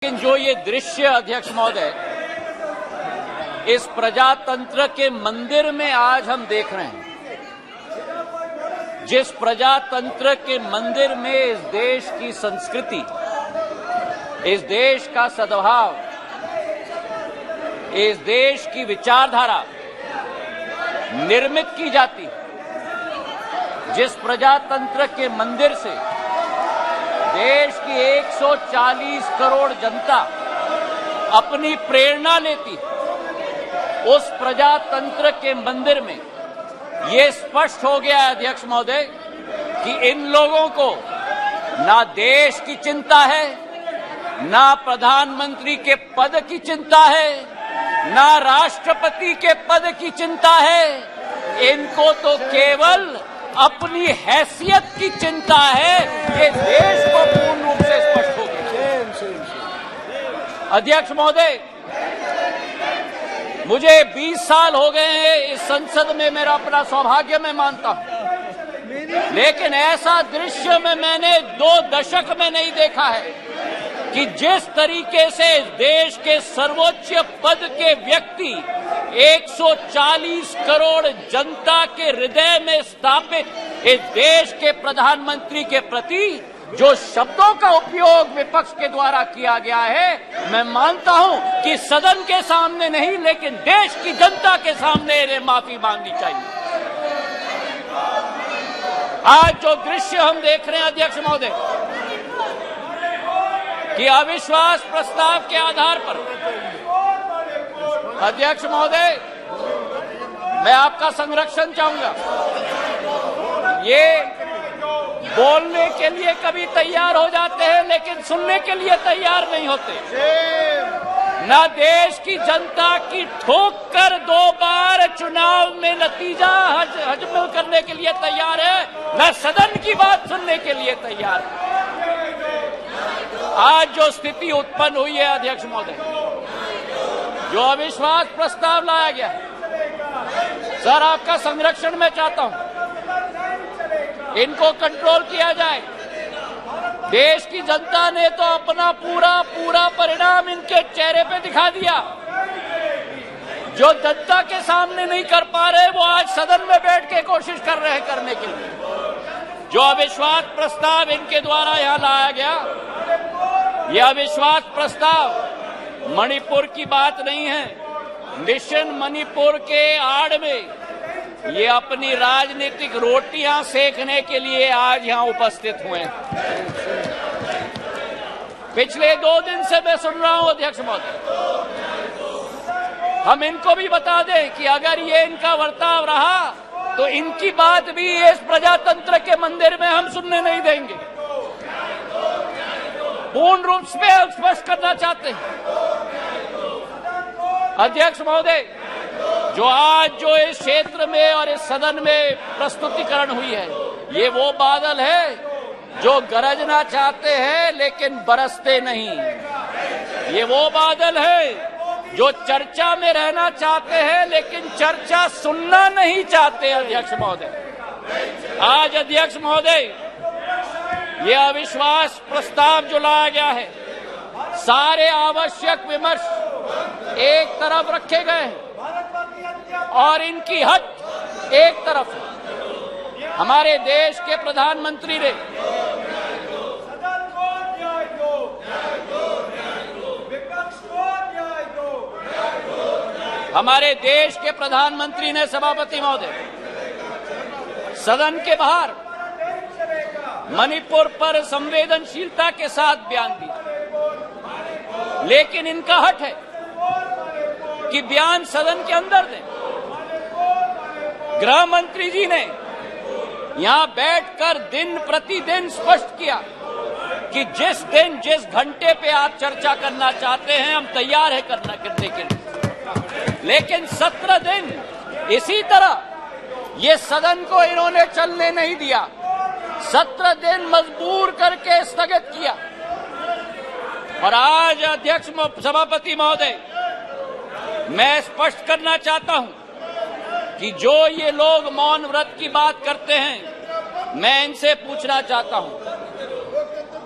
लेकिन जो ये दृश्य अध्यक्ष महोदय इस प्रजातंत्र के मंदिर में आज हम देख रहे हैं, जिस प्रजातंत्र के मंदिर में इस देश की संस्कृति, इस देश का सद्भाव, इस देश की विचारधारा निर्मित की जाती, जिस प्रजातंत्र के मंदिर से देश की 140 करोड़ जनता अपनी प्रेरणा लेती, उस प्रजातंत्र के मंदिर में ये स्पष्ट हो गया है अध्यक्ष महोदय कि इन लोगों को ना देश की चिंता है, ना प्रधानमंत्री के पद की चिंता है, ना राष्ट्रपति के पद की चिंता है। इनको तो केवल अपनी हैसियत की चिंता है। ये देश को पूर्ण रूप से स्पष्ट हो गया। अध्यक्ष महोदय, मुझे 20 साल हो गए हैं इस संसद में, मेरा अपना सौभाग्य मैं मानता हूं, लेकिन ऐसा दृश्य में मैंने 2 दशक में नहीं देखा है कि जिस तरीके से देश के सर्वोच्च पद के व्यक्ति 140 करोड़ जनता के हृदय में स्थापित इस देश के प्रधानमंत्री के प्रति जो शब्दों का उपयोग विपक्ष के द्वारा किया गया है, मैं मानता हूं कि सदन के सामने नहीं लेकिन देश की जनता के सामने इन्हें माफी मांगनी चाहिए। आज जो दृश्य हम देख रहे हैं अध्यक्ष महोदय कि अविश्वास प्रस्ताव के आधार पर, अध्यक्ष महोदय मैं आपका संरक्षण चाहूंगा। ये बोलने के लिए कभी तैयार हो जाते हैं लेकिन सुनने के लिए तैयार नहीं होते। ना देश की जनता की ठोक कर 2 बार चुनाव में नतीजा हजम करने के लिए तैयार है, न सदन की बात सुनने के लिए तैयार है। आज जो स्थिति उत्पन्न हुई है अध्यक्ष महोदय, जो अविश्वास प्रस्ताव लाया गया है, सर आपका संरक्षण मैं चाहता हूं, इनको कंट्रोल किया जाए। देश की जनता ने तो अपना पूरा परिणाम इनके चेहरे पे दिखा दिया। जो जनता के सामने नहीं कर पा रहे वो आज सदन में बैठ के कोशिश कर रहे हैं करने के लिए। जो अविश्वास प्रस्ताव इनके द्वारा यहां लाया गया, यह अविश्वास प्रस्ताव मणिपुर की बात नहीं है। मिशन मणिपुर के आड़ में ये अपनी राजनीतिक रोटियां सेकने के लिए आज यहां उपस्थित हुए हैं। पिछले 2 दिन से मैं सुन रहा हूं अध्यक्ष महोदय, हम इनको भी बता दें कि अगर ये इनका वर्ताव रहा तो इनकी बात भी इस प्रजातंत्र के मंदिर में हम सुनने नहीं देंगे। पूर्ण रूप से स्पष्ट करना चाहते हैं अध्यक्ष महोदय, जो इस क्षेत्र में और इस सदन में प्रस्तुतिकरण हुई है, ये वो बादल है जो गरजना चाहते हैं लेकिन बरसते नहीं। ये वो बादल है जो चर्चा में रहना चाहते हैं लेकिन चर्चा सुनना नहीं चाहते। अध्यक्ष महोदय, आज अध्यक्ष महोदय ये अविश्वास प्रस्ताव जो लाया गया है, सारे आवश्यक विमर्श एक तरफ रखे गए हैं और इनकी हट एक तरफ है। हमारे देश के प्रधानमंत्री ने सभापति महोदय सदन के बाहर मणिपुर पर संवेदनशीलता के साथ बयान दिया, लेकिन इनका हट है कि बयान सदन के अंदर दें। गृह मंत्री जी ने यहां बैठकर दिन प्रतिदिन स्पष्ट किया कि जिस दिन जिस घंटे पे आप चर्चा करना चाहते हैं हम तैयार है करने के लिए, लेकिन 17 दिन इसी तरह ये सदन को इन्होंने चलने नहीं दिया। 17 दिन मजबूर करके स्थगित किया। और आज अध्यक्ष सभापति महोदय, मैं स्पष्ट करना चाहता हूं कि जो ये लोग मौन व्रत की बात करते हैं, मैं इनसे पूछना चाहता हूं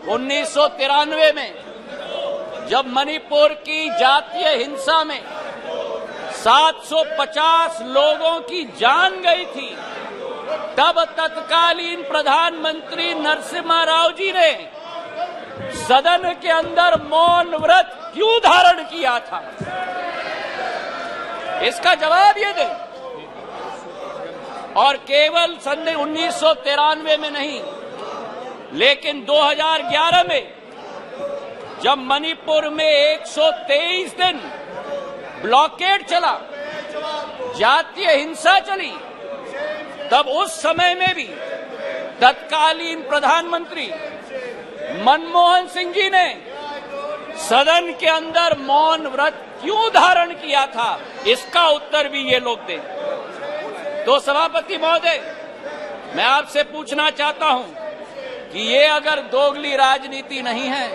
1993 में जब मणिपुर की जातीय हिंसा में 750 लोगों की जान गई थी, तब तत्कालीन प्रधानमंत्री नरसिम्हा राव जी ने सदन के अंदर मौन व्रत क्यों धारण किया था? इसका जवाब ये दें। और केवल सन 1993 में नहीं, लेकिन 2011 में जब मणिपुर में 123 दिन ब्लॉकेड चला, जातीय हिंसा चली, तब उस समय में भी तत्कालीन प्रधानमंत्री मनमोहन सिंह जी ने सदन के अंदर मौन व्रत क्यों धारण किया था? इसका उत्तर भी ये लोग दें। तो सभापति महोदय, मैं आपसे पूछना चाहता हूं कि ये अगर दोगली राजनीति नहीं है,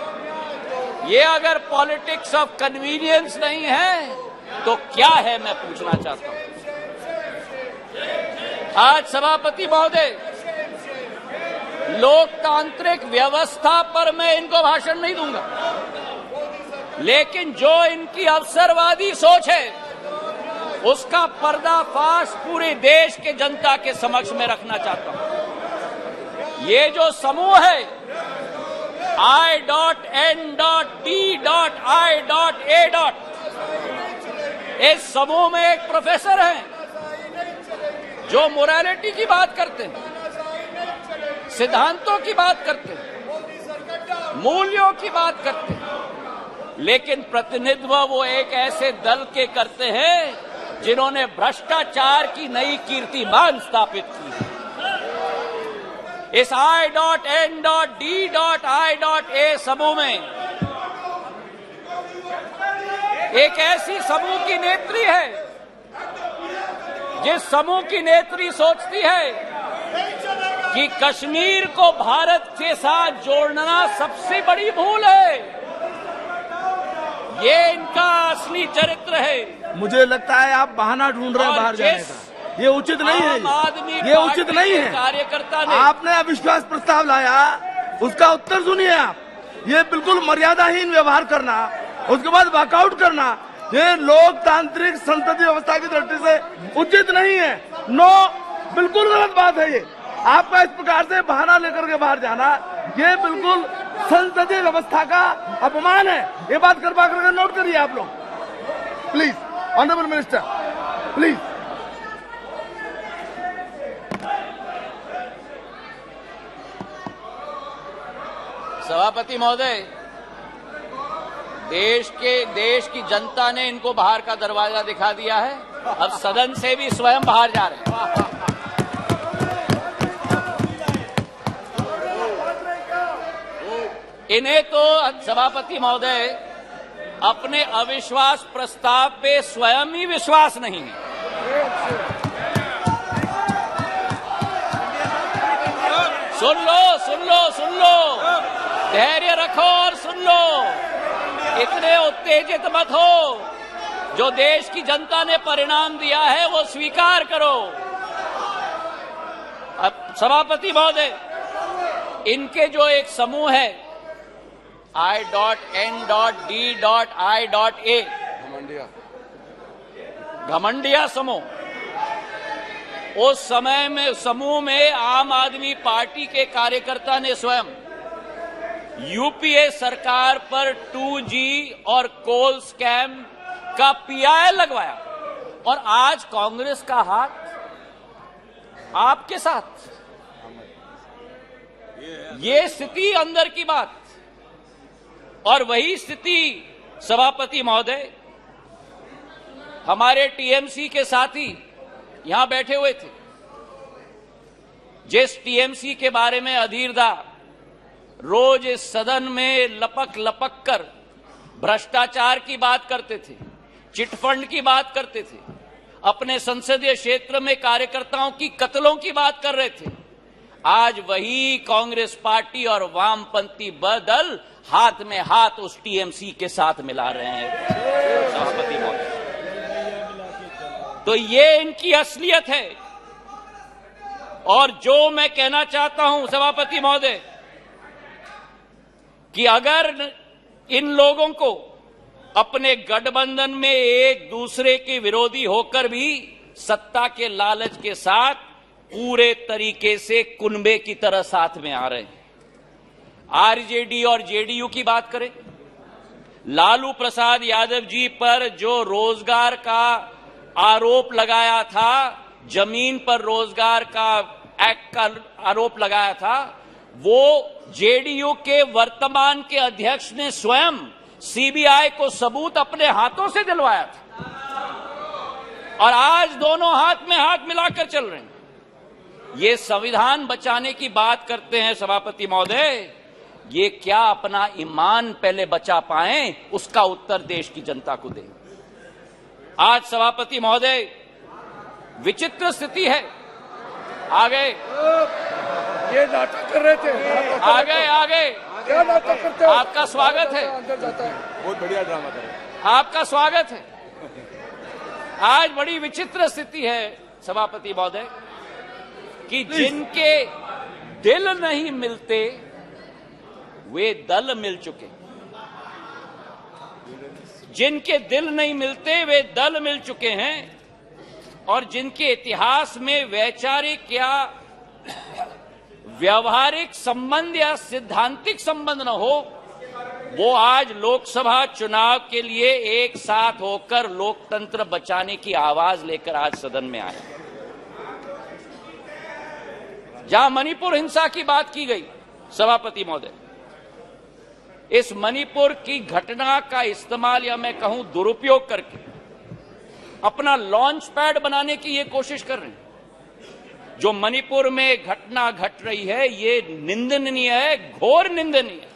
ये अगर पॉलिटिक्स ऑफ कन्वीनियंस नहीं है, तो क्या है? मैं पूछना चाहता हूं। आज सभापति महोदय, लोकतांत्रिक व्यवस्था पर मैं इनको भाषण नहीं दूंगा, लेकिन जो इनकी अवसरवादी सोच है, उसका पर्दाफाश पूरे देश के जनता के समक्ष में रखना चाहता हूं। ये जो समूह है I.N.D.I.A. इस समूह में एक प्रोफेसर हैं जो मोरालिटी की बात करते हैं, सिद्धांतों की बात करते हैं, मूल्यों की बात करते हैं, लेकिन प्रतिनिधित्व वो एक ऐसे दल के करते हैं जिन्होंने भ्रष्टाचार की नई कीर्तिमान स्थापित की है। इस I.N.D.I.A. समूह में एक ऐसी समूह की नेत्री है, जिस समूह की नेत्री सोचती है कि कश्मीर को भारत के साथ जोड़ना सबसे बड़ी भूल है। ये इनका असली चरित्र है। मुझे लगता है आप बहाना ढूंढ रहे हैं बाहर जाने का। ये उचित नहीं है, ये उचित नहीं है। कार्यकर्ता ने आपने अविश्वास प्रस्ताव लाया, उसका उत्तर सुनिए आप। ये बिल्कुल मर्यादाहीन व्यवहार करना, उसके बाद वॉकआउट करना, ये लोकतांत्रिक संसदीय व्यवस्था की दृष्टि से उचित नहीं है। नो, बिल्कुल गलत बात है ये। आपका इस प्रकार से बहाना लेकर के बाहर जाना, ये बिल्कुल संसदीय व्यवस्था का अपमान है। ये बात करवा करके नोट करिए आप लोग, प्लीज। Honourable minister, please. सभापति महोदय, देश की जनता ने इनको बाहर का दरवाजा दिखा दिया है। अब सदन से भी स्वयं बाहर जा रहे हैं। इन्हें तो सभापति महोदय अपने अविश्वास प्रस्ताव पे स्वयं ही विश्वास नहीं है। सुन लो, धैर्य रखो और सुन लो। इतने उत्तेजित मत हो। जो देश की जनता ने परिणाम दिया है वो स्वीकार करो। अब सभापति महोदय, इनके जो एक समूह है I.N.D.I.A. घमंडिया समूह, उस समय में समूह में आम आदमी पार्टी के कार्यकर्ता ने स्वयं यूपीए सरकार पर 2G और कोल स्कैम का PI लगवाया, और आज कांग्रेस का हाथ आपके साथ। ये स्थिति अंदर की बात। और वही स्थिति सभापति महोदय हमारे टीएमसी के साथी यहां बैठे हुए थे, जिस टीएमसी के बारे में अधीरदा रोज इस सदन में लपक कर भ्रष्टाचार की बात करते थे, चिटफंड की बात करते थे, अपने संसदीय क्षेत्र में कार्यकर्ताओं की कत्लों की बात कर रहे थे। आज वही कांग्रेस पार्टी और वामपंथी दल हाथ में हाथ उस टीएमसी के साथ मिला रहे हैं सभापति महोदय। तो ये इनकी असलियत है। और जो मैं कहना चाहता हूं सभापति महोदय कि अगर इन लोगों को अपने गठबंधन में एक दूसरे के विरोधी होकर भी सत्ता के लालच के साथ पूरे तरीके से कुनबे की तरह साथ में आ रहे हैं। आरजेडी और जेडीयू की बात करें, लालू प्रसाद यादव जी पर जो रोजगार का आरोप लगाया था, जमीन पर रोजगार का एक्ट का आरोप लगाया था, वो जेडीयू के वर्तमान के अध्यक्ष ने स्वयं सीबीआई को सबूत अपने हाथों से दिलवाया था और आज दोनों हाथ में हाथ मिलाकर चल रहे हैं। ये संविधान बचाने की बात करते हैं सभापति महोदय, ये क्या अपना ईमान पहले बचा पाएं, उसका उत्तर देश की जनता को दें। आज सभापति महोदय विचित्र स्थिति है। आ गए, ये नाटक कर रहे थे। आ गए, क्या नाटक करते हो? आपका स्वागत है। अंदर जाता है। बहुत बढ़िया ड्रामा कर रहे हैं। आपका स्वागत है। आज बड़ी विचित्र स्थिति है सभापति महोदय कि जिनके दिल नहीं मिलते वे दल मिल चुके, जिनके दिल नहीं मिलते वे दल मिल चुके हैं और जिनके इतिहास में वैचारिक या व्यवहारिक संबंध या सिद्धांतिक संबंध न हो, वो आज लोकसभा चुनाव के लिए एक साथ होकर लोकतंत्र बचाने की आवाज लेकर आज सदन में आए। जहां मणिपुर हिंसा की बात की गई सभापति महोदय, इस मणिपुर की घटना का इस्तेमाल या मैं कहूं दुरुपयोग करके अपना लॉन्च पैड बनाने की ये कोशिश कर रहे हैं। जो मणिपुर में घटना घट रही है ये निंदनीय है, घोर निंदनीय है।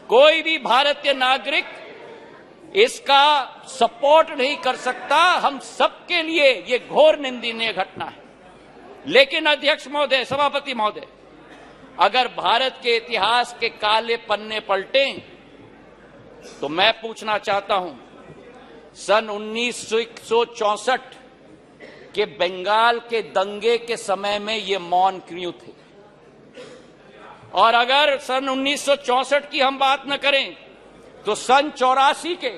कोई भी भारतीय नागरिक इसका सपोर्ट नहीं कर सकता। हम सबके लिए ये घोर निंदनीय घटना है। लेकिन अध्यक्ष महोदय, सभापति महोदय, अगर भारत के इतिहास के काले पन्ने पलटें तो मैं पूछना चाहता हूं, सन 1964 के बंगाल के दंगे के समय में ये मौन क्यों थे? और अगर सन 1964 की हम बात न करें तो सन 84 के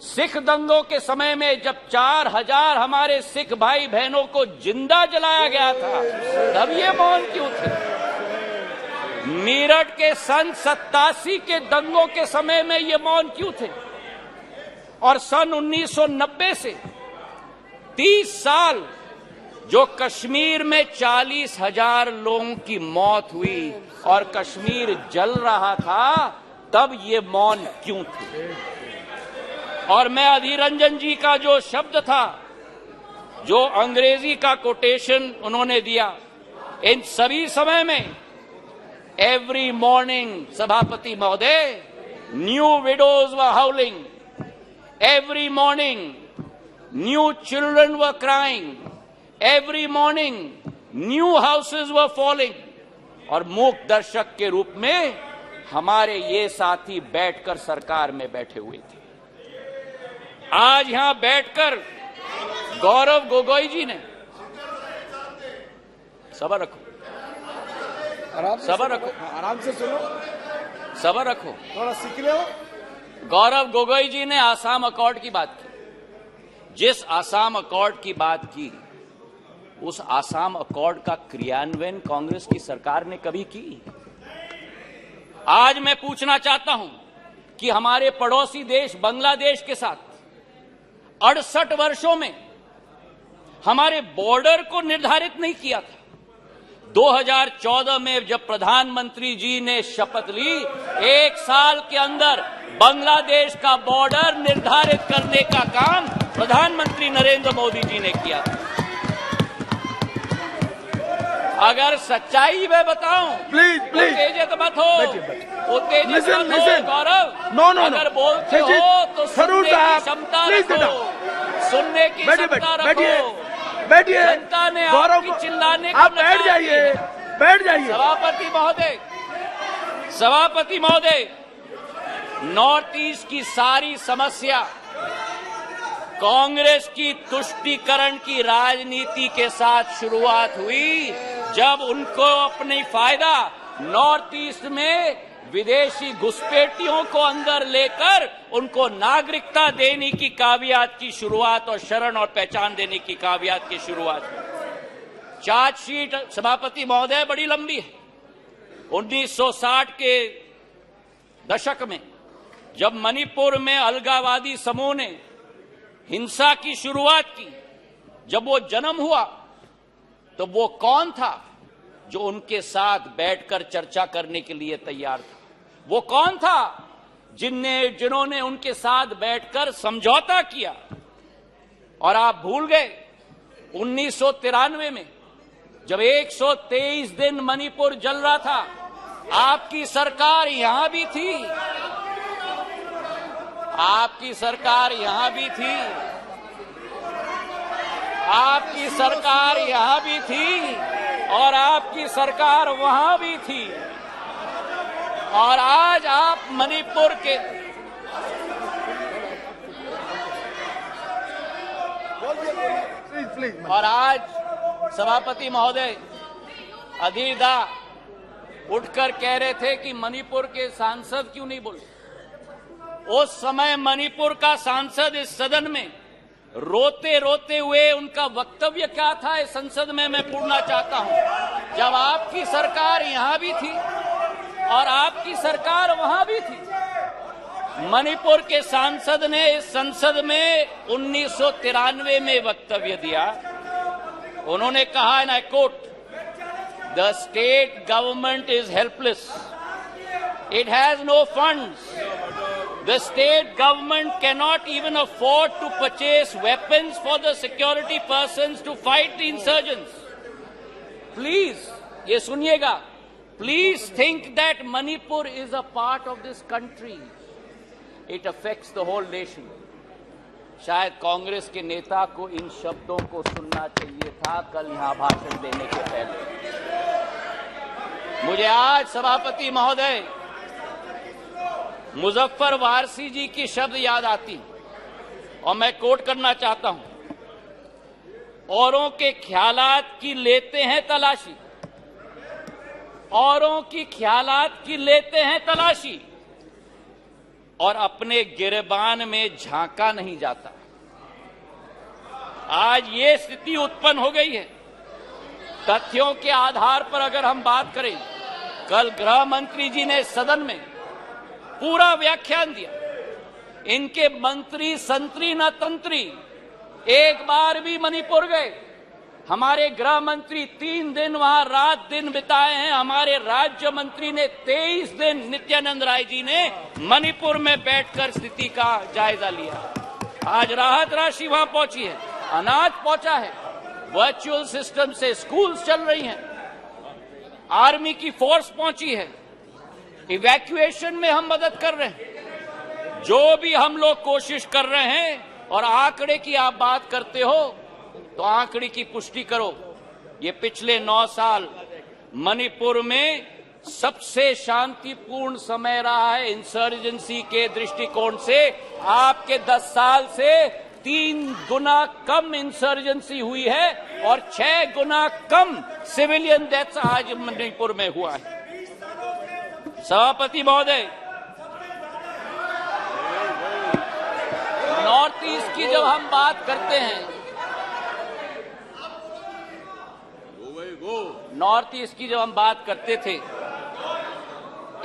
सिख दंगों के समय में जब 4000 हमारे सिख भाई बहनों को जिंदा जलाया गया था, तब ये मौन क्यों थे? मेरठ के सन 87 के दंगों के समय में ये मौन क्यों थे? और सन 1990 से 30 साल जो कश्मीर में 40,000 लोगों की मौत हुई और कश्मीर जल रहा था, तब ये मौन क्यों थे? और मैं अधीर रंजन जी का जो शब्द था, जो अंग्रेजी का कोटेशन उन्होंने दिया, इन सभी समय में एवरी मॉर्निंग सभापति महोदय, new widows were हाउलिंग, every morning new children were crying, every morning new houses were falling. और मूक दर्शक के रूप में हमारे ये साथी बैठकर सरकार में बैठे हुए थे। आज यहां बैठकर गौरव गोगोई जी ने, सबर रखो, सबर रखो, आराम से सुनो, सबर रखो, थोड़ा सीख लो। गौरव गोगोई जी ने आसाम अकॉर्ड की बात की। जिस आसाम अकॉर्ड की बात की, उस आसाम अकॉर्ड का क्रियान्वयन कांग्रेस की सरकार ने कभी की? आज मैं पूछना चाहता हूं कि हमारे पड़ोसी देश बांग्लादेश के साथ 68 वर्षों में हमारे बॉर्डर को निर्धारित नहीं किया था। 2014 में जब प्रधानमंत्री जी ने शपथ ली, 1 साल के अंदर बांग्लादेश का बॉर्डर निर्धारित करने का काम प्रधानमंत्री नरेंद्र मोदी जी ने किया। अगर सच्चाई मैं बताऊं, प्लीज प्लीज उत्तेजित मत हो, उत्तेजित मत हो गौरव। नो नो, अगर बोलते हो तो सुनने की क्षमता रखो, सुनने की क्षमता रखो। बैठिए, जनता ने गौरव आपकी चिल्लाने को आप बैठ जाइए, बैठ जाइए। सभापति महोदय, सभापति महोदय, नॉर्थ ईस्ट की सारी समस्या कांग्रेस की तुष्टीकरण की राजनीति के साथ शुरुआत हुई, जब उनको अपनी फायदा नॉर्थ ईस्ट में विदेशी घुसपैठियों को अंदर लेकर उनको नागरिकता देने की कावियात की शुरुआत और शरण और पहचान देने की कावियात की शुरुआत। चार्जशीट सभापति महोदय बड़ी लंबी है। 1960 के दशक में जब मणिपुर में अलगाववादी समूह ने हिंसा की शुरुआत की, जब वो जन्म हुआ तो वो कौन था जो उनके साथ बैठकर चर्चा करने के लिए तैयार था? वो कौन था जिन्होंने उनके साथ बैठकर समझौता किया? और आप भूल गए 1993 में जब 123 दिन मणिपुर जल रहा था, आपकी सरकार यहां भी थी, आपकी सरकार यहां भी थी, आपकी सरकार यहां भी थी और आपकी सरकार वहां भी थी। और आज आप मणिपुर के और आज सभापति महोदय अधीर दा उठकर कह रहे थे कि मणिपुर के सांसद क्यों नहीं बोले। उस समय मणिपुर का सांसद इस सदन में रोते रोते हुए उनका वक्तव्य क्या था इस संसद में मैं पूछना चाहता हूं। जब आपकी सरकार यहां भी थी और आपकी सरकार वहां भी थी, मणिपुर के सांसद ने इस संसद में 1993 में वक्तव्य दिया। उन्होंने कहा, and I quote, the state government is helpless, it has no funds, the state government cannot even afford to purchase weapons for the security persons to fight the insurgents. Please, ये सुनिएगा, please think that Manipur is a part of this country. It affects the whole nation. शायद कांग्रेस के नेता को इन शब्दों को सुनना चाहिए था कल यहां भाषण देने के पहले। मुझे आज सभापति महोदय मुजफ्फर वारसी जी की शब्द याद आती और मैं कोट करना चाहता हूं, औरों के ख्यालात की लेते हैं तलाशी, औरों की ख्यालात की लेते हैं तलाशी और अपने गिरबान में झांका नहीं जाता। आज ये स्थिति उत्पन्न हो गई है। तथ्यों के आधार पर अगर हम बात करें, कल गृह मंत्री जी ने सदन में पूरा व्याख्यान दिया। इनके मंत्री संतरी न तंत्री एक बार भी मणिपुर गए। हमारे गृह मंत्री 3 दिन वहां रात दिन बिताए हैं। हमारे राज्य मंत्री ने 23 दिन, नित्यानंद राय जी ने मणिपुर में बैठकर स्थिति का जायजा लिया। आज राहत राशि वहां पहुंची है, अनाज पहुंचा है, वर्चुअल सिस्टम से स्कूल्स चल रही हैं, आर्मी की फोर्स पहुंची है, इवैक्यूएशन में हम मदद कर रहे हैं। जो भी हम लोग कोशिश कर रहे हैं, और आंकड़े की आप बात करते हो तो आंकड़े की पुष्टि करो। ये पिछले 9 साल मणिपुर में सबसे शांतिपूर्ण समय रहा है इंसर्जेंसी के दृष्टिकोण से। आपके 10 साल से 3 गुना कम इंसर्जेंसी हुई है और 6 गुना कम सिविलियन डेथ्स आज मणिपुर में हुआ है। सभापति महोदय, नॉर्थ ईस्ट की जब हम बात करते हैं, नॉर्थ ईस्ट की जब हम बात करते थे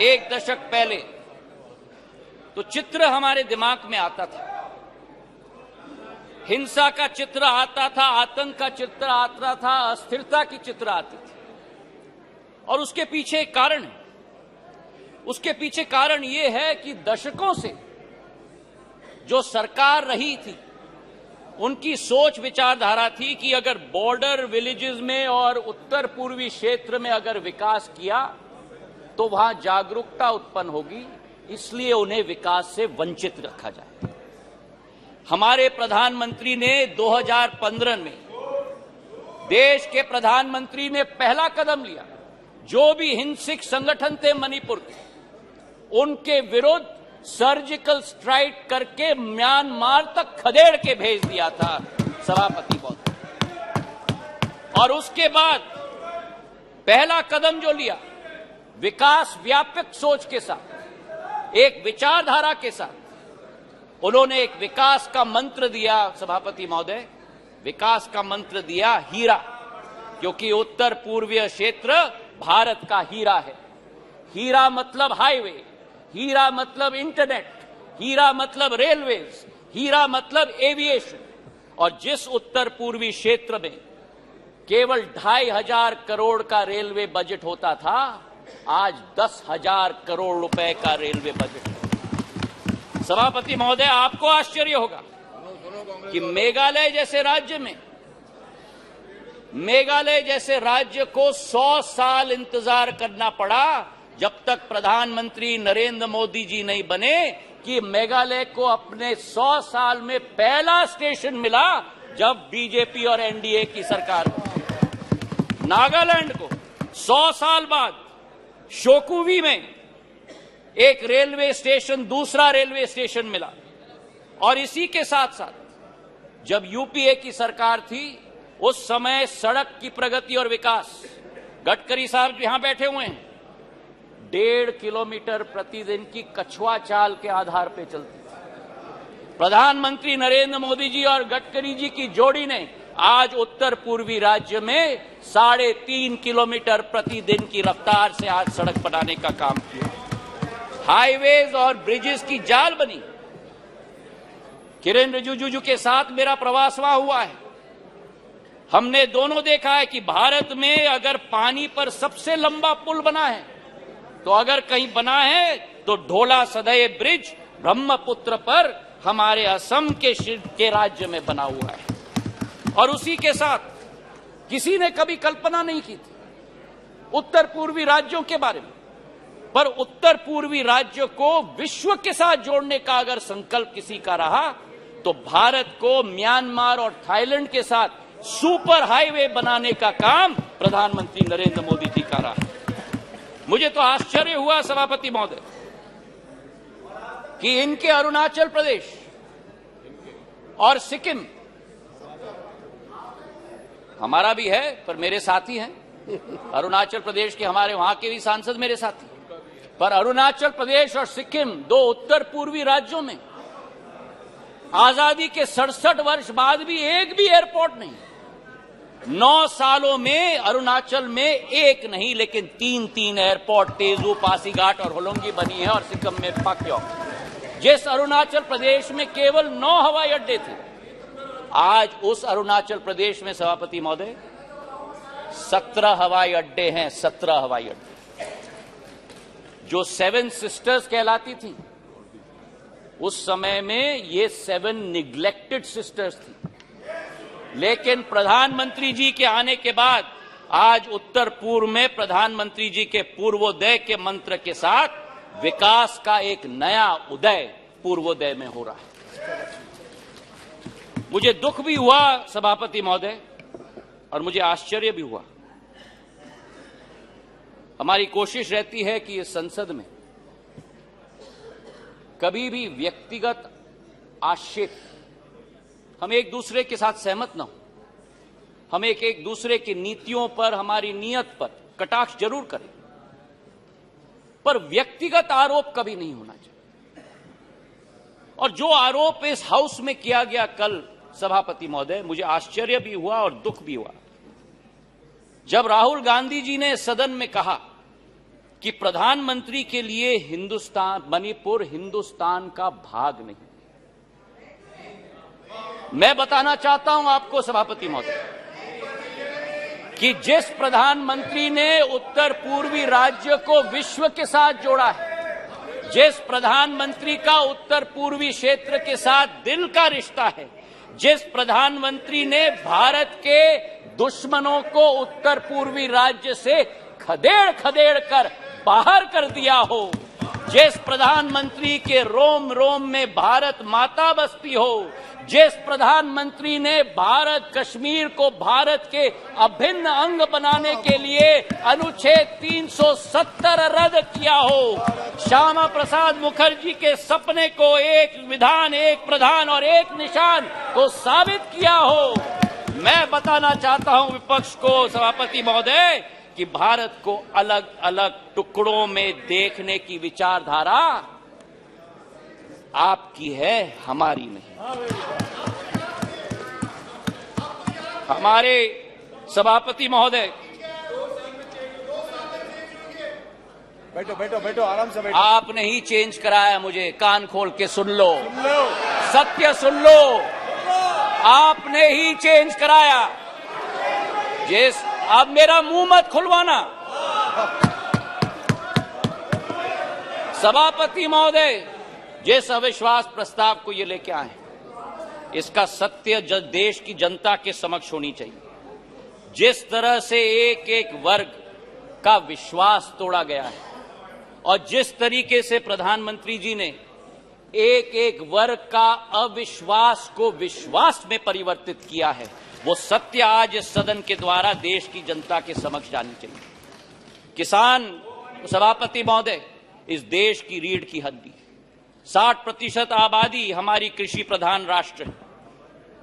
1 दशक पहले, तो चित्र हमारे दिमाग में आता था। हिंसा का चित्र आता था, आतंक का चित्र आता था, अस्थिरता की चित्र आती थी। और उसके पीछे एक कारण है। उसके पीछे कारण यह है कि दशकों से जो सरकार रही थी, उनकी सोच विचारधारा थी कि अगर बॉर्डर विलेजेस में और उत्तर पूर्वी क्षेत्र में अगर विकास किया तो वहां जागरूकता उत्पन्न होगी, इसलिए उन्हें विकास से वंचित रखा जाए। हमारे प्रधानमंत्री ने 2015 में, देश के प्रधानमंत्री ने पहला कदम लिया। जो भी हिंसक संगठन थे मणिपुर के, उनके विरुद्ध सर्जिकल स्ट्राइक करके म्यांमार तक खदेड़ के भेज दिया था सभापति महोदय। और उसके बाद पहला कदम जो लिया विकास व्यापक सोच के साथ, एक विचारधारा के साथ उन्होंने एक विकास का मंत्र दिया। सभापति महोदय, विकास का मंत्र दिया हीरा, क्योंकि उत्तर पूर्वीय क्षेत्र भारत का हीरा है। हीरा मतलब हाईवे, हीरा मतलब इंटरनेट, हीरा मतलब रेलवेज, हीरा मतलब एविएशन। और जिस उत्तर पूर्वी क्षेत्र में केवल 2500 करोड़ का रेलवे बजट होता था, आज 10,000 करोड़ रुपए का रेलवे बजट है। सभापति महोदय, आपको आश्चर्य होगा कि मेघालय जैसे राज्य को 100 साल इंतजार करना पड़ा जब तक प्रधानमंत्री नरेंद्र मोदी जी नहीं बने कि मेघालय को अपने 100 साल में पहला स्टेशन मिला जब बीजेपी और एनडीए की सरकार बनी। नागालैंड को 100 साल बाद शोकुवी में एक रेलवे स्टेशन, दूसरा रेलवे स्टेशन मिला। और इसी के साथ साथ जब यूपीए की सरकार थी, उस समय सड़क की प्रगति और विकास, गडकरी साहब यहां बैठे हुए हैं, 1.5 किलोमीटर प्रतिदिन की कछुआ चाल के आधार पर चलती थी। प्रधानमंत्री नरेंद्र मोदी जी और गडकरी जी की जोड़ी ने आज उत्तर पूर्वी राज्य में 3.5 किलोमीटर प्रतिदिन की रफ्तार से आज सड़क बनाने का काम किया। हाईवेज और ब्रिजेस की जाल बनी। किरेन रिजिजू के साथ मेरा प्रवास वहां हुआ है। हमने दोनों देखा है कि भारत में अगर पानी पर सबसे लंबा पुल बना है, तो अगर कहीं बना है तो ढोला सदय ब्रिज ब्रह्मपुत्र पर हमारे असम के राज्य में बना हुआ है। और उसी के साथ किसी ने कभी कल्पना नहीं की थी उत्तर पूर्वी राज्यों के बारे में, पर उत्तर पूर्वी राज्य को विश्व के साथ जोड़ने का अगर संकल्प किसी का रहा, तो भारत को म्यांमार और थाईलैंड के साथ सुपर हाईवे बनाने का काम प्रधानमंत्री नरेंद्र मोदी जी का रहा। मुझे तो आश्चर्य हुआ सभापति महोदय कि इनके अरुणाचल प्रदेश और सिक्किम, हमारा भी है पर मेरे साथी हैं, अरुणाचल प्रदेश के हमारे वहां के भी सांसद मेरे साथी, पर अरुणाचल प्रदेश और सिक्किम, दो उत्तर पूर्वी राज्यों में आजादी के 67 वर्ष बाद भी एक भी एयरपोर्ट नहीं। 9 सालों में अरुणाचल में एक नहीं लेकिन 3 एयरपोर्ट, तेजू, पासीघाट और होलोंगी बनी है, और सिक्किम में पाक्योंग। जिस अरुणाचल प्रदेश में केवल 9 हवाई अड्डे थे, आज उस अरुणाचल प्रदेश में सभापति महोदय 17 हवाई अड्डे हैं। 17 हवाई अड्डे। जो 7 सिस्टर्स कहलाती थी, उस समय में ये 7 निग्लेक्टेड सिस्टर्स थी। लेकिन प्रधानमंत्री जी के आने के बाद आज उत्तर पूर्व में प्रधानमंत्री जी के पूर्वोदय के मंत्र के साथ विकास का एक नया उदय पूर्वोदय में हो रहा है। मुझे दुख भी हुआ सभापति महोदय, और मुझे आश्चर्य भी हुआ। हमारी कोशिश रहती है कि इस संसद में कभी भी व्यक्तिगत आक्षेप, हम एक दूसरे के साथ सहमत न हो, हम एक दूसरे की नीतियों पर, हमारी नीयत पर कटाक्ष जरूर करें, पर व्यक्तिगत आरोप कभी नहीं होना चाहिए। और जो आरोप इस हाउस में किया गया कल सभापति महोदय, मुझे आश्चर्य भी हुआ और दुख भी हुआ जब राहुल गांधी जी ने सदन में कहा कि प्रधानमंत्री के लिए मणिपुर हिंदुस्तान का भाग नहीं। मैं बताना चाहता हूं आपको सभापति महोदय कि जिस प्रधानमंत्री ने उत्तर पूर्वी राज्य को विश्व के साथ जोड़ा है, जिस प्रधानमंत्री का उत्तर पूर्वी क्षेत्र के साथ दिल का रिश्ता है, जिस प्रधानमंत्री ने भारत के दुश्मनों को उत्तर पूर्वी राज्य से खदेड़ कर बाहर कर दिया हो, जिस प्रधानमंत्री के रोम रोम में भारत माता बसती हो, जिस प्रधानमंत्री ने भारत कश्मीर को भारत के अभिन्न अंग बनाने के लिए अनुच्छेद 370 रद्द किया हो, श्यामा प्रसाद मुखर्जी के सपने को एक विधान, एक प्रधान और एक निशान को साबित किया हो। मैं बताना चाहता हूं विपक्ष को सभापति महोदय कि भारत को अलग अलग टुकड़ों में देखने की विचारधारा आपकी है, हमारी नहीं। हमारे सभापति महोदय, बैठो बैठो बैठो, आराम से बैठो। आपने ही चेंज कराया मुझे, कान खोल के सुन लो, सत्य सुन लो, आपने ही चेंज कराया। अब मेरा मुंह मत खुलवाना। सभापति महोदय, जिस अविश्वास प्रस्ताव को ये लेके आए, इसका सत्य देश की जनता के समक्ष होनी चाहिए। जिस तरह से एक एक वर्ग का विश्वास तोड़ा गया है और जिस तरीके से प्रधानमंत्री जी ने एक एक वर्ग का अविश्वास को विश्वास में परिवर्तित किया है, वो सत्य आज इस सदन के द्वारा देश की जनता के समक्ष जानी चाहिए। किसान, सभापति महोदय, इस देश की रीढ़ की हड्डी, 60% आबादी हमारी कृषि प्रधान राष्ट्र है,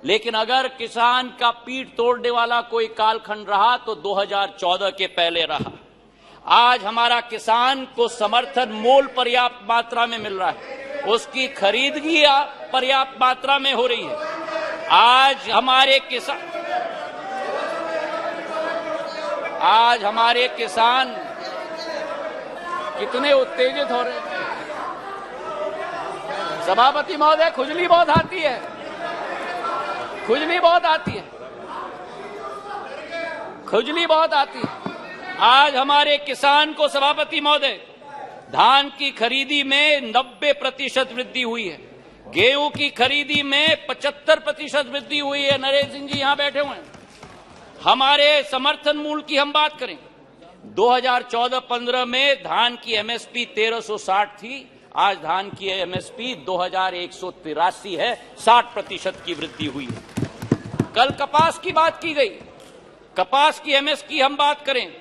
लेकिन अगर किसान का पीठ तोड़ने वाला कोई कालखंड रहा तो 2014 के पहले रहा। आज हमारा किसान को समर्थन मूल्य पर्याप्त मात्रा में मिल रहा है, उसकी खरीदगी पर्याप्त मात्रा में हो रही है। आज हमारे किसान कितने उत्तेजित हो रहे हैं। सभापति महोदय, खुजली बहुत आती है, खुजली बहुत आती है, खुजली बहुत आती है। आज हमारे किसान को, सभापति महोदय, धान की खरीदी में 90% वृद्धि हुई है, गेहूं की खरीदी में 75% वृद्धि हुई है। नरेंद्र सिंह जी यहां बैठे हुए हैं। हमारे समर्थन मूल्य की हम बात करें, 2014-15 में धान की एमएसपी 1360 थी, आज धान की एमएसपी 2183 है, 60% की वृद्धि हुई है। कल कपास की बात की गई, कपास की एमएसपी हम बात करें,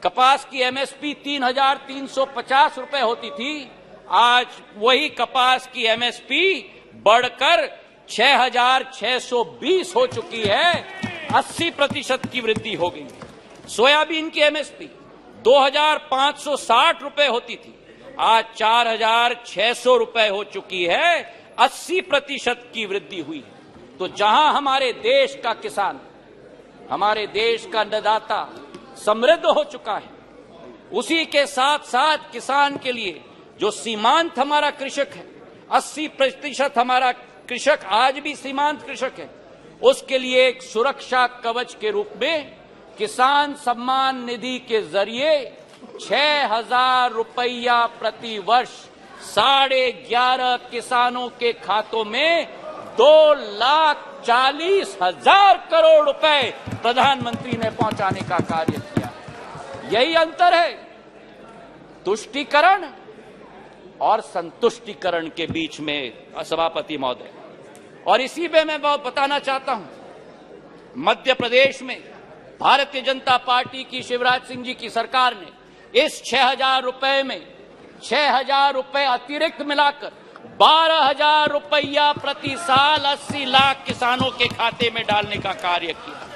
कपास की एमएसपी 3350 रुपए होती थी, आज वही कपास की एमएसपी बढ़कर 6620 हो चुकी है, 80% की वृद्धि हो गई। सोयाबीन की एमएसपी 2560 रुपए होती थी, आज 4600 रुपए हो चुकी है, 80% की वृद्धि हुई है। तो जहां हमारे देश का किसान, हमारे देश का अन्नदाता समृद्ध हो चुका है, उसी के साथ साथ किसान के लिए जो सीमांत हमारा कृषक है, 80% हमारा कृषक आज भी सीमांत कृषक है, उसके लिए एक सुरक्षा कवच के रूप में किसान सम्मान निधि के जरिए 6000 रुपया प्रति वर्ष 11.5 किसानों के खातों में 2,40,000 करोड़ रुपए प्रधानमंत्री ने पहुंचाने का कार्य किया। यही अंतर है तुष्टीकरण और संतुष्टीकरण के बीच में, सभापति महोदय। और इसी में मैं बहुत बताना चाहता हूं, मध्य प्रदेश में भारतीय जनता पार्टी की शिवराज सिंह जी की सरकार ने इस 6000 रुपए में 6000 रुपए अतिरिक्त मिलाकर 12,000 रुपया प्रति साल 80 लाख किसानों के खाते में डालने का कार्य किया।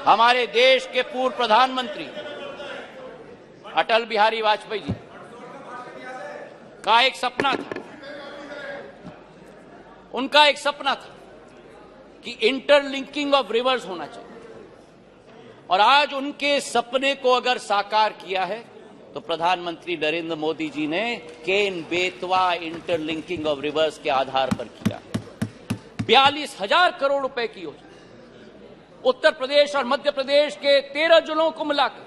हमारे देश के पूर्व प्रधानमंत्री अटल बिहारी वाजपेयी जी का एक सपना था, उनका एक सपना था कि इंटरलिंकिंग ऑफ रिवर्स होना चाहिए, और आज उनके सपने को अगर साकार किया है तो प्रधानमंत्री नरेंद्र मोदी जी ने Ken Betwa interlinking of reverse के आधार पर किया। 42,000 करोड़ रुपए की योजना, उत्तर प्रदेश और मध्य प्रदेश के 13 जिलों को मिलाकर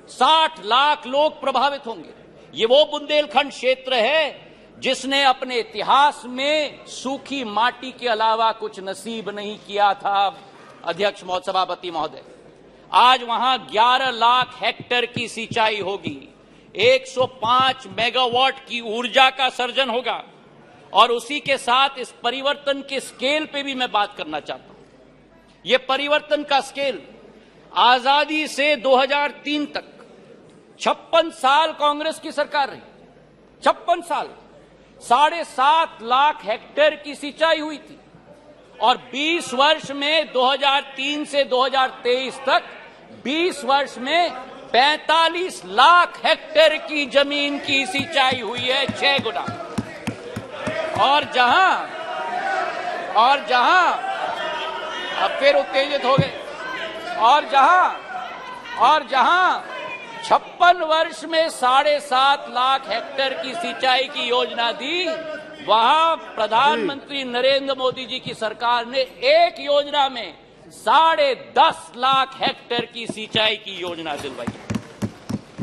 60 लाख लोग प्रभावित होंगे। ये वो बुंदेलखंड क्षेत्र है जिसने अपने इतिहास में सूखी माटी के अलावा कुछ नसीब नहीं किया था। अध्यक्ष सभापति महोदय, आज वहां 11 लाख हेक्टेयर की सिंचाई होगी, 105 मेगावाट की ऊर्जा का सर्जन होगा, और उसी के साथ इस परिवर्तन के स्केल पे भी मैं बात करना चाहता हूं। यह परिवर्तन का स्केल आजादी से 2003 तक 56 साल कांग्रेस की सरकार रही, 56 साल 7.5 लाख हेक्टेयर की सिंचाई हुई थी, और 20 वर्ष में 2003 से 2023 तक 20 वर्ष में 45 लाख हेक्टेयर की जमीन की सिंचाई हुई है, 6 गुना। और जहां अब फिर उत्तेजित हो गए, और जहां 56 वर्ष में 7.5 लाख हेक्टेयर की सिंचाई की योजना दी, वहां प्रधानमंत्री नरेंद्र मोदी जी की सरकार ने एक योजना में 10.5 लाख हेक्टेयर की सिंचाई की योजना दिलवाई।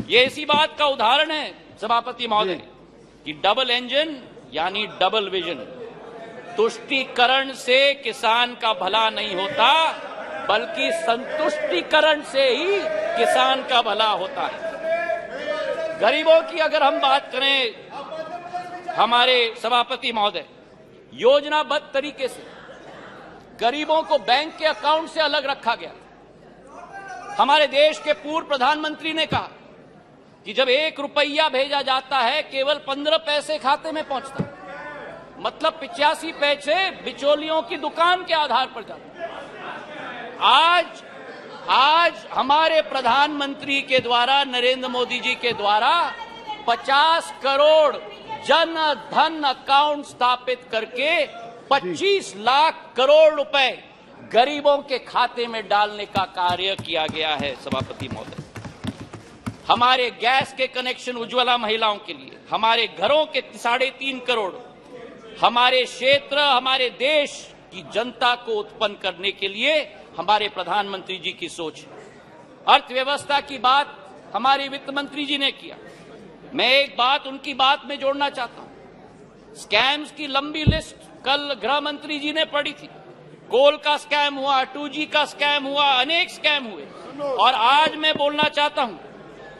ये इसी बात का उदाहरण है सभापति महोदय कि डबल इंजन यानी डबल विजन। तुष्टीकरण से किसान का भला नहीं होता, बल्कि संतुष्टीकरण से ही किसान का भला होता है। गरीबों की अगर हम बात करें हमारे सभापति महोदय, योजनाबद्ध तरीके से गरीबों को बैंक के अकाउंट से अलग रखा गया। हमारे देश के पूर्व प्रधानमंत्री ने कहा कि जब 1 रुपया भेजा जाता है केवल 15 पैसे खाते में पहुंचता है, मतलब 85 पैसे बिचौलियों की दुकान के आधार पर जाते। आज हमारे प्रधानमंत्री के द्वारा, नरेंद्र मोदी जी के द्वारा 50 करोड़ जन धन अकाउंट स्थापित करके 25 लाख करोड़ रुपए गरीबों के खाते में डालने का कार्य किया गया है सभापति महोदय। हमारे गैस के कनेक्शन उज्ज्वला महिलाओं के लिए, हमारे घरों के 3.5 करोड़, हमारे क्षेत्र, हमारे देश की जनता को उत्पन्न करने के लिए हमारे प्रधानमंत्री जी की सोच। अर्थव्यवस्था की बात हमारे वित्त मंत्री जी ने किया। मैं एक बात उनकी बात में जोड़ना चाहता हूं। स्कैम्स की लंबी लिस्ट कल गृह मंत्री जी ने पढ़ी थी। कोल का स्कैम हुआ, 2G का स्कैम हुआ, अनेक स्कैम हुए। और आज मैं बोलना चाहता हूं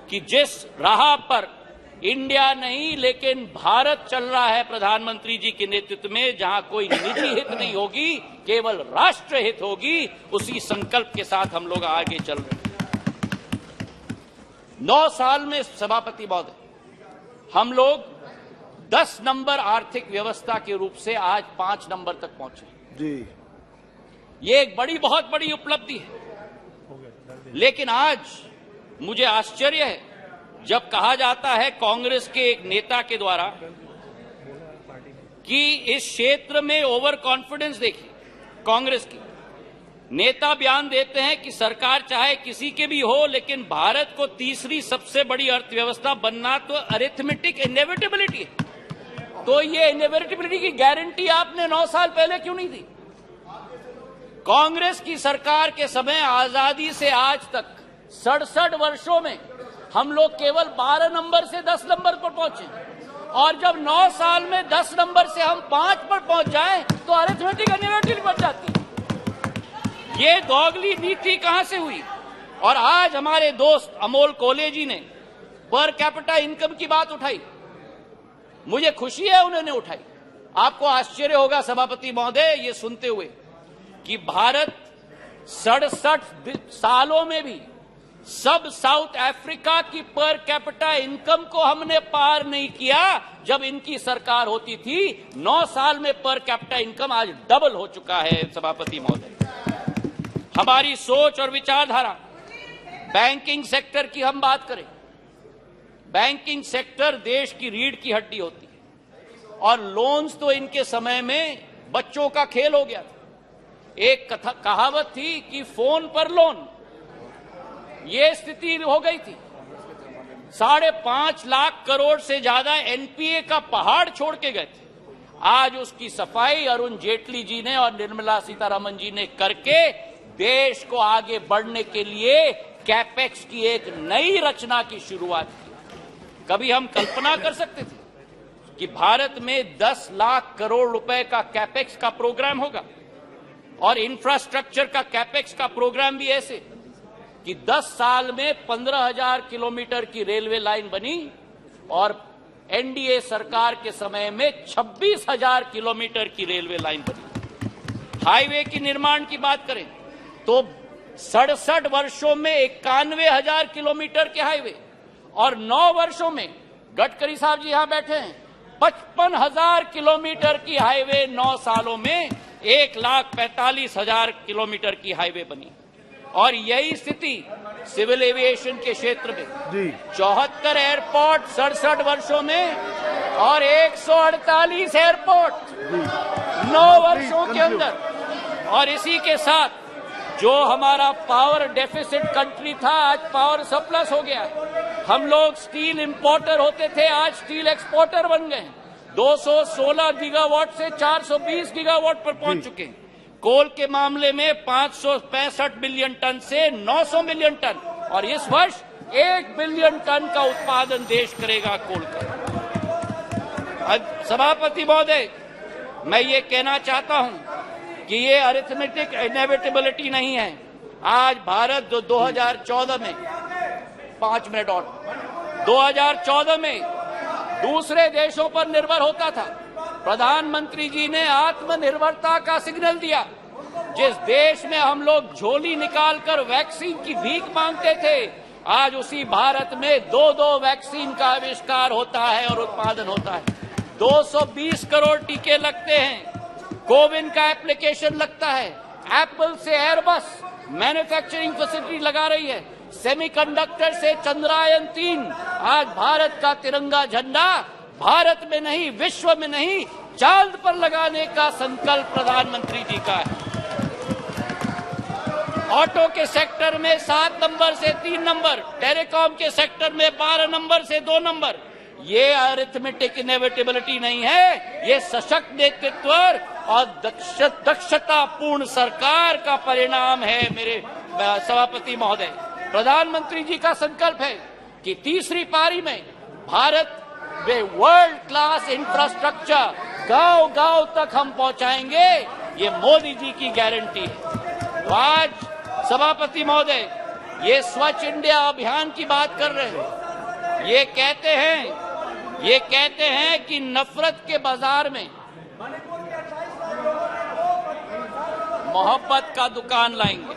कि जिस राह पर इंडिया नहीं लेकिन भारत चल रहा है प्रधानमंत्री जी के नेतृत्व में, जहां कोई निजी हित नहीं होगी, केवल राष्ट्र हित होगी, उसी संकल्प के साथ हम लोग आगे चल रहे हैं। 9 साल में सभापति महोदय हम लोग 10 नंबर आर्थिक व्यवस्था के रूप से आज 5 नंबर तक पहुंचे जी। ये एक बहुत बड़ी उपलब्धि है। लेकिन आज मुझे आश्चर्य है जब कहा जाता है कांग्रेस के एक नेता के द्वारा कि इस क्षेत्र में ओवर कॉन्फिडेंस देखिए कांग्रेस की। नेता बयान देते हैं कि सरकार चाहे किसी के भी हो, लेकिन भारत को तीसरी सबसे बड़ी अर्थव्यवस्था बनना तो अरिथमेटिक इनएविटेबिलिटी है। तो ये इनएविटेबिलिटी की गारंटी आपने 9 साल पहले क्यों नहीं दी? कांग्रेस की सरकार के समय आजादी से आज तक 67 वर्षों में हम लोग केवल 12 नंबर से 10 नंबर पर पहुंचे, और जब 9 साल में 10 नंबर से हम 5 पर पहुंच जाएं तो अरिथमेटिक इनएविटेबिलिटी बढ़ जाती है। ये दोगली नीति कहां से हुई? और आज हमारे दोस्त अमोल कोले जी ने पर कैपिटा इनकम की बात उठाई। मुझे खुशी है उन्होंने उठाई। आपको आश्चर्य होगा सभापति महोदय ये सुनते हुए कि भारत 67 सालों में भी सब साउथ अफ्रीका की पर कैपिटा इनकम को हमने पार नहीं किया जब इनकी सरकार होती थी। 9 साल में पर कैपिटा इनकम आज डबल हो चुका है सभापति महोदय। हमारी सोच और विचारधारा, बैंकिंग सेक्टर की हम बात करें, बैंकिंग सेक्टर देश की रीढ़ की हड्डी होती है, और लोन्स तो इनके समय में बच्चों का खेल हो गया था। एक कहावत थी कि फोन पर लोन, ये स्थिति हो गई थी। 5.5 लाख करोड़ से ज्यादा एनपीए का पहाड़ छोड़ के गए थे। आज उसकी सफाई अरुण जेटली जी ने और निर्मला सीतारमण जी ने करके देश को आगे बढ़ने के लिए कैपेक्स की एक नई रचना की शुरुआत की। कभी हम कल्पना कर सकते थे कि भारत में 10 लाख करोड़ रुपए का कैपेक्स का प्रोग्राम होगा, और इंफ्रास्ट्रक्चर का कैपेक्स का प्रोग्राम भी ऐसे कि 10 साल में 15,000 किलोमीटर की रेलवे लाइन बनी, और एनडीए सरकार के समय में 26,000 किलोमीटर की रेलवे लाइन बनी। हाईवे की निर्माण की बात करें तो 67 वर्षों में 91,000 किलोमीटर के हाईवे, और 9 वर्षों में, गडकरी साहब जी यहां बैठे हैं, 55,000 किलोमीटर की हाईवे 9 सालों में 1,45,000 किलोमीटर की हाईवे बनी। और यही स्थिति सिविल एविएशन के क्षेत्र में जी 74 एयरपोर्ट 67 वर्षों में और 148 एयरपोर्ट 9 वर्षों के अंदर। और इसी के साथ जो हमारा पावर डेफिसिट कंट्री था, आज पावर सरप्लस हो गया। हम लोग स्टील इंपोर्टर होते थे, आज स्टील एक्सपोर्टर बन गए। 216 गीगावाट से 420 गीगावाट पर पहुंच चुके हैं। कोल के मामले में 565 मिलियन टन से 900 मिलियन टन, और इस वर्ष 1 बिलियन टन का उत्पादन देश करेगा कोल का। सभापति महोदय, मैं ये कहना चाहता हूं कि ये अरिथमेटिक इनएविटेबिलिटी नहीं है। आज भारत जो 2014 में 5 मिनट और 2014 में दूसरे देशों पर निर्भर होता था, प्रधानमंत्री जी ने आत्मनिर्भरता का सिग्नल दिया। जिस देश में हम लोग झोली निकालकर वैक्सीन की भीख मांगते थे, आज उसी भारत में 2 वैक्सीन का आविष्कार होता है और उत्पादन होता है। 220 करोड़ टीके लगते हैं, कोविन का एप्लीकेशन लगता है, एप्पल से एयरबस मैन्युफैक्चरिंग फैसिलिटी लगा रही है, सेमीकंडक्टर से चंद्रयान 3। आज भारत का तिरंगा झंडा भारत में नहीं, विश्व में नहीं, चांद पर लगाने का संकल्प प्रधानमंत्री जी का है। ऑटो के सेक्टर में 7 नंबर से 3 नंबर, टेलीकॉम के सेक्टर में 12 नंबर से 2 नंबर। ये अरिथमेटिक इनएविटेबिलिटी नहीं है, ये सशक्त नेतृत्व और दक्षतापूर्ण सरकार का परिणाम है। मेरे सभापति महोदय, प्रधानमंत्री जी का संकल्प है कि तीसरी पारी में भारत में वर्ल्ड क्लास इंफ्रास्ट्रक्चर गांव-गांव तक हम पहुंचाएंगे। ये मोदी जी की गारंटी है। तो आज सभापति महोदय, ये स्वच्छ इंडिया अभियान की बात कर रहे हैं। ये कहते हैं कि नफरत के बाजार में मोहब्बत का दुकान लाएंगे।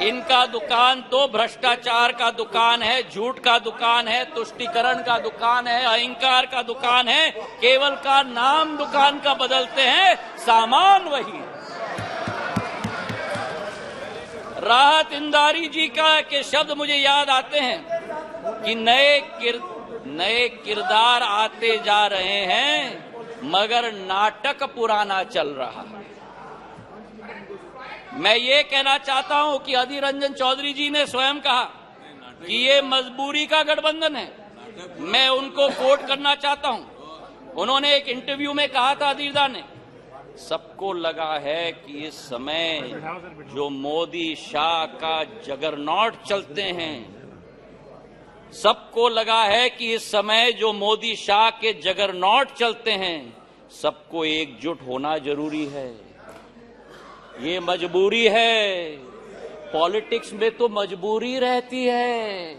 इनका दुकान तो भ्रष्टाचार का दुकान है, झूठ का दुकान है, तुष्टीकरण का दुकान है, अहंकार का दुकान है। केवल का नाम दुकान का बदलते हैं, सामान वही है। राहत इंदारी जी के शब्द मुझे याद आते हैं कि नए किरदार आते जा रहे हैं, मगर नाटक पुराना चल रहा है। मैं ये कहना चाहता हूं कि अधीर रंजन चौधरी जी ने स्वयं कहा कि ये मजबूरी का गठबंधन है। मैं उनको कोट करना चाहता हूं। उन्होंने एक इंटरव्यू में कहा था, अधीरदा ने, सबको लगा है कि इस समय जो मोदी शाह का जगरनॉट चलते हैं, सबको लगा है कि इस समय जो मोदी शाह के जगरनॉट चलते हैं, सबको एकजुट होना जरूरी है। ये मजबूरी है। पॉलिटिक्स में तो मजबूरी रहती है।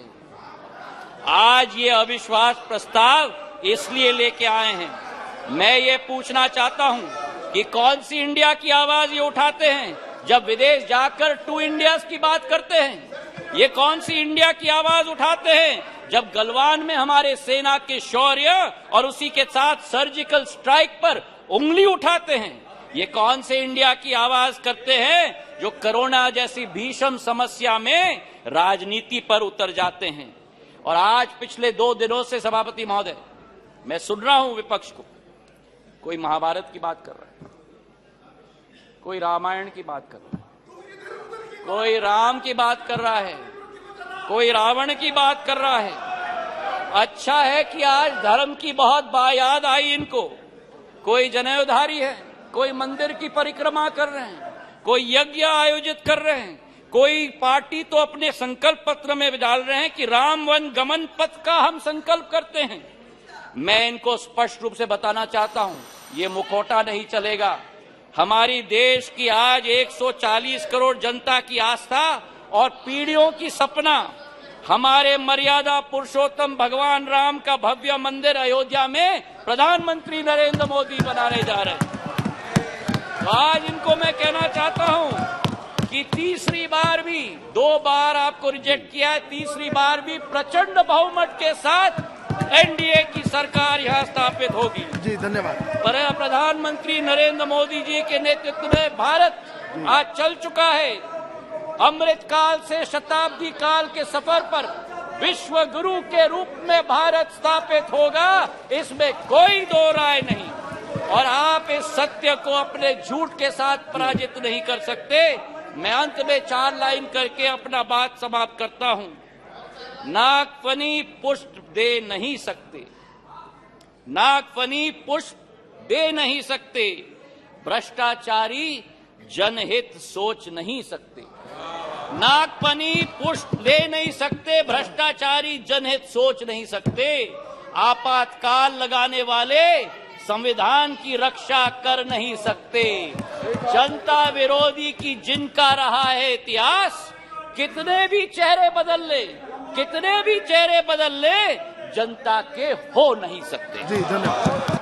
आज ये अविश्वास प्रस्ताव इसलिए लेके आए हैं। मैं ये पूछना चाहता हूं कि कौन सी इंडिया की आवाज ये उठाते हैं जब विदेश जाकर 2 इंडियाज की बात करते हैं। ये कौन सी इंडिया की आवाज उठाते हैं जब गलवान में हमारे सेना के शौर्य और उसी के साथ सर्जिकल स्ट्राइक पर उंगली उठाते हैं। ये कौन से इंडिया की आवाज करते हैं जो कोरोना जैसी भीषण समस्या में राजनीति पर उतर जाते हैं। और आज पिछले 2 दिनों से सभापति महोदय, मैं सुन रहा हूं विपक्ष को, कोई महाभारत की बात कर रहा है, कोई रामायण की बात कर रहा है, कोई राम की बात कर रहा है, कोई रावण की बात कर रहा है। अच्छा है कि आज धर्म की बहुत याद आई इनको। कोई जनेऊधारी है, कोई मंदिर की परिक्रमा कर रहे हैं, कोई यज्ञ आयोजित कर रहे हैं, कोई पार्टी तो अपने संकल्प पत्र में डाल रहे हैं कि राम वन गमन पथ का हम संकल्प करते हैं। मैं इनको स्पष्ट रूप से बताना चाहता हूं, ये मुखौटा नहीं चलेगा। हमारी देश की आज 140 करोड़ जनता की आस्था और पीढ़ियों की सपना, हमारे मर्यादा पुरुषोत्तम भगवान राम का भव्य मंदिर अयोध्या में प्रधानमंत्री नरेंद्र मोदी बनाने जा रहे हैं। तो आज इनको मैं कहना चाहता हूं कि तीसरी बार भी, 2 बार आपको रिजेक्ट किया है, तीसरी बार भी प्रचंड बहुमत के साथ एनडीए की सरकार यहां स्थापित होगी। जी धन्यवाद। प्रधानमंत्री नरेंद्र मोदी जी के नेतृत्व में भारत आज चल चुका है अमृतकाल से शताब्दी काल के सफर पर विश्व गुरु के रूप में भारत स्थापित होगा, इसमें कोई दो राय नहीं। और आप इस सत्य को अपने झूठ के साथ पराजित नहीं कर सकते। मैं अंत में 4 लाइन करके अपना बात समाप्त करता हूं। नागफनी पुष्प दे नहीं सकते, नागफनी पुष्प दे नहीं सकते, भ्रष्टाचारी जनहित सोच नहीं सकते। नागफनी पुष्प दे नहीं सकते, भ्रष्टाचारी जनहित सोच नहीं सकते। आपातकाल लगाने वाले संविधान की रक्षा कर नहीं सकते। जनता विरोधी की जिनका रहा है इतिहास, कितने भी चेहरे बदल ले, कितने भी चेहरे बदल ले, जनता के हो नहीं सकते। जी धन्यवाद।